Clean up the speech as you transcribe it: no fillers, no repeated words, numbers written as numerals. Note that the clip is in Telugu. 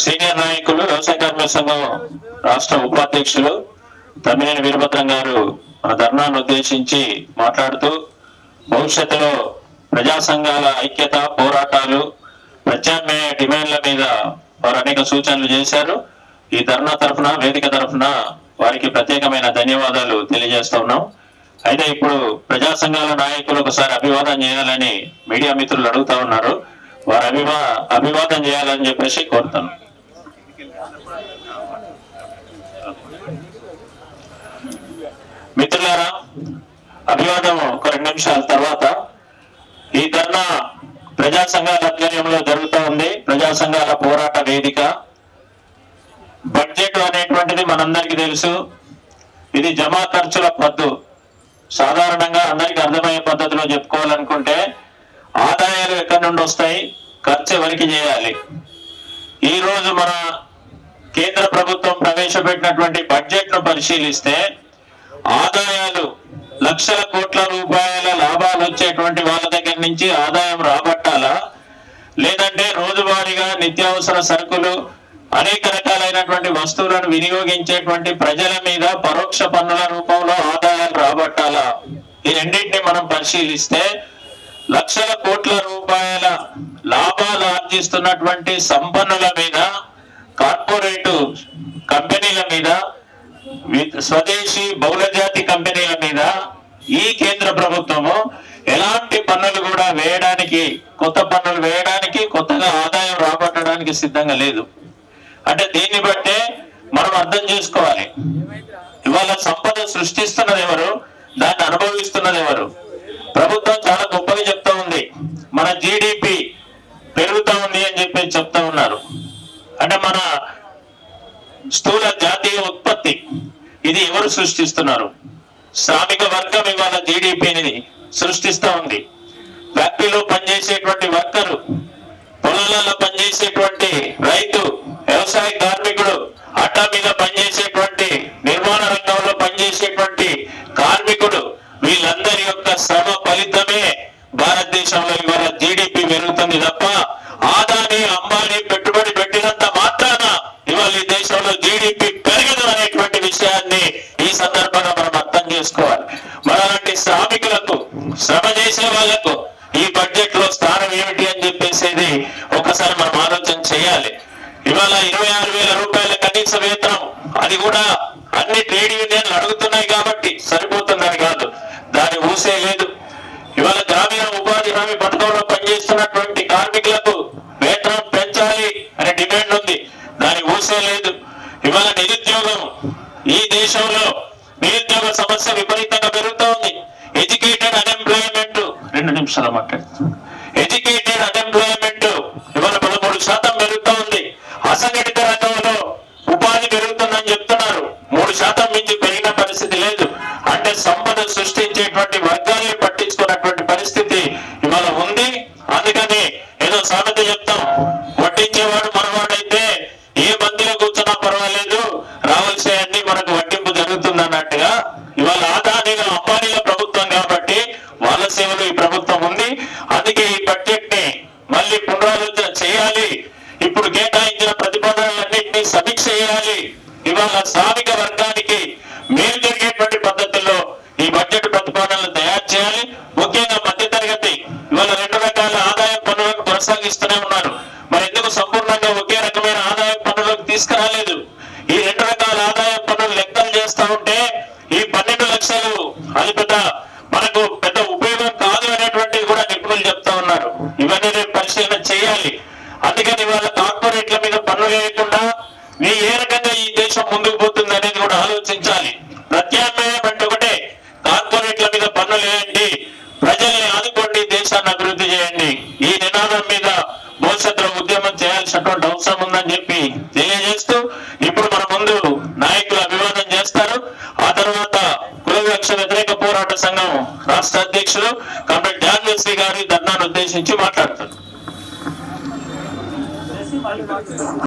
సీనియర్ నాయకులు వ్యవసాయ కార్మిక సంఘం రాష్ట్ర ఉపాధ్యక్షులు తమ్మినేని వీరభద్రం గారు మన ధర్నాను ఉద్దేశించి మాట్లాడుతూ భవిష్యత్తులో ప్రజా సంఘాల ఐక్యత పోరాటాలు ప్రత్యామ్నాయ డిమాండ్ల మీద వారు అనేక సూచనలు చేశారు. ఈ ధర్నా తరఫున వేదిక తరఫున వారికి ప్రత్యేకమైన ధన్యవాదాలు తెలియజేస్తా ఉన్నాం. అయితే ఇప్పుడు ప్రజా సంఘాల నాయకులు ఒకసారి అభివాదం చేయాలని మీడియా మిత్రులు అడుగుతా ఉన్నారు. వారు అభివాదం చేయాలని చెప్పేసి కోరుతాను. మిత్రులారా, అభివాదం ఒక 2 నిమిషాల తర్వాత. ఈ ధర్నా ప్రజా సంఘాల ఆధ్వర్యంలో జరుగుతూ ఉంది. ప్రజా సంఘాల పోరాట వేదిక. బడ్జెట్ అనేటువంటిది మనందరికీ తెలుసు. ఇది జమా ఖర్చుల పద్దు. సాధారణంగా అందరికి అర్థమయ్యే పద్ధతిలో చెప్పుకోవాలనుకుంటే ఆదాయాలు ఎక్కడి నుండి వస్తాయి, ఖర్చు ఎవరికి చేయాలి. ఈ రోజు మన కేంద్ర ప్రభుత్వం ప్రవేశపెట్టినటువంటి బడ్జెట్ ను పరిశీలిస్తే ఆదాయాలు లక్షల కోట్ల రూపాయల లాభాలు వచ్చేటువంటి వాళ్ళ దగ్గర నుంచి ఆదాయం రాబట్టాలా, లేదంటే రోజువారీగా నిత్యావసర సరుకులు అనేక రకాలైనటువంటి వస్తువులను వినియోగించేటువంటి ప్రజల మీద పరోక్ష పన్నుల రూపంలో ఆదాయాలు రాబట్టాలా? ఈ రెండింటిని మనం పరిశీలిస్తే లక్షల కోట్ల రూపాయల లాభాలు ఆర్జిస్తున్నటువంటి సంపన్నుల మీద, కార్పొరేటు కంపెనీల మీద, స్వదేశీ బహుళజాతి కంపెనీల మీద ఈ కేంద్ర ప్రభుత్వము ఎలాంటి పన్నులు కూడా వేయడానికి, కొత్త పన్నులు వేయడానికి, కొత్తగా ఆదాయం రాబట్టడానికి సిద్ధంగా లేదు. అంటే దీన్ని బట్టే మనం అర్థం చేసుకోవాలి, ఇవాళ సంపద సృష్టిస్తున్నది ఎవరు, దాన్ని అనుభవిస్తున్నది ఎవరు. ప్రభుత్వం చాలా గొప్పగా చెప్తా ఉంది, మన జీడిపి పెరుగుతా ఉంది అని చెప్పి చెప్తా ఉన్నారు. అంటే మన స్థూల జాతీయ ఉత్పత్తి ఇది ఎవరు సృష్టిస్తున్నారు? శ్రామిక వర్గం ఇవాళ జీడిపిని సృష్టిస్తా ఉంది. ఫ్యాక్టరీలో పనిచేసేటువంటి వర్కరు, పొలాలలో పనిచేసేటువంటి రైతు, వ్యవసాయ కార్మికుడు, అడ్డా మీద పనిచేసేటువంటి నిర్మాణ రంగంలో పనిచేసేటువంటి కార్మికుడు, వీళ్ళందరి యొక్క శ్రమ ఫలితమే భారతదేశంలో ఇవాళ జీడిపి పెరుగుతుంది తప్ప ఆదాని అంబానీ పెట్టుబడి పెట్టినంత మాత్రాన ఇవాళ ఈ దేశంలో జీడిపి పెరగదు అనేటువంటి విషయాన్ని ఈ సందర్భంగా మనం అర్థం చేసుకోవాలి. మనలాంటి శ్రామికులకు, శ్రమ చేసే వాళ్లకు ఈ బడ్జెట్ లో స్థానం ఏమిటి అని చెప్పేసి ఒకసారి మనం ఆలోచన చేయాలి. ఇవాళ 26,000 రూపాయల కనీస వేతనం, అది కూడా అన్ని ట్రేడ్ యూనియన్లు అడుగుతున్నాయి కాబట్టి సరిపోతుందని కాదు, దాని ఊసే లేదు. ఇవాళ గ్రామీణ ఉపాధి హామీ పథకంలో పనిచేస్తున్నటువంటి కార్మికులకు వేతనం పెంచాలి అనే డిమాండ్ ఉంది, దాని ఊసే లేదు. ఇవాళ నిరుద్యోగం, ఈ దేశంలో నిరుద్యోగ సమస్య విపరీతంగా పెరుగుతూ ఉంది. ఎడ్యుకేటెడ్ అన్ఎంప్లాయ్మెంట్ 2 నిమిషాలు మాట్లాడుతుంది. ఎడ్యుకేటెడ్ అన్ఎంప్లాయ్మెంట్ ఇవాళ 13% పెరుగుతూ ఉంది. అసంఘటిత రంగంలో ఉపాధి పెరుగుతుందని చెప్తున్నారు, 3% మించి పెరిగిన పరిస్థితి లేదు. అంటే సంపద సృష్టించేటువంటి వర్గాన్ని పట్టించుకున్నటువంటి పరిస్థితి ఇవాళ ఉంది. అందుకని ఏదో సామెత చెప్తాం, వడ్డించేవాడు మనవాడైతే ఏ బందీలో కూర్చున్నా పర్వాలేదు, రావాల్సిన అన్ని మనకు వడ్డింపు జరుగుతుంది అన్నట్టుగా ఇవాళ ఆదానీల అంబానీల ప్రభుత్వం కాబట్టి వాళ్ళ సేవలు ఈ ప్రభుత్వం ఉంది. అందుకే ఈ బడ్జెట్ ని మళ్ళీ పునరాలోచన చేయాలి. ఇప్పుడు కేటాయించిన ప్రతిపాదనలన్నింటినీ సమీక్ష చేయాలి. ఇవాళ శ్రామిక వర్గానికి మేలు జరిగేటువంటి పద్ధతుల్లో ఈ బడ్జెట్ ప్రతిపాదనలు తయారు చేయాలి. ముఖ్యంగా మధ్యతరగతి ఇవాళ 2 రకాల ఆదాయ పన్నులను కొనసాగిస్తూనే ఉన్నారు. మరి ఎందుకు సంపూర్ణంగా ఒకే రకమైన ఆదాయ పన్నులకు తీసుకురాలేదు? ఈ 2 రకాల ఆదాయ పన్నులు లెక్కలు చేస్తా ఉంటే ఈ 12 లక్షలు అది మనకు పెద్ద ఉపయోగం కాదు అనేటువంటిది కూడా నిపుణులు చెప్తా ఉన్నారు. ఇవన్నీ రేపు పరిశీలన చేయాలి. అందుకని ఇవాళ కార్పొరేట్ల మీద పన్ను వేయకుండా ఏ రకంగా ఈ దేశం ముందుకు పోతుంది అనేది కూడా ఆలోచించాలి. ప్రత్యామ్నాయం అంటే ఒకటే, కార్పొరేట్ల మీద పన్నులు వేయండి, ప్రజల్ని ఆదుకోండి, దేశాన్ని అభివృద్ధి చేయండి. ఈ నినాదం మీద భవిష్యత్తులో ఉద్యమం చేయాల్సినటువంటి అవసరం ఉందని చెప్పి తెలియజేస్తూ ఇప్పుడు మన ముందు నాయకులు అభివాదం చేస్తారు. ఆ తర్వాత కుల వివక్ష వ్యతిరేక పోరాట సంఘం రాష్ట్ర అధ్యక్షులు కామ్రేడ్ జ్ఞానశ్రీ గారి ధర్నాను ఉద్దేశించి మాట్లాడతారు.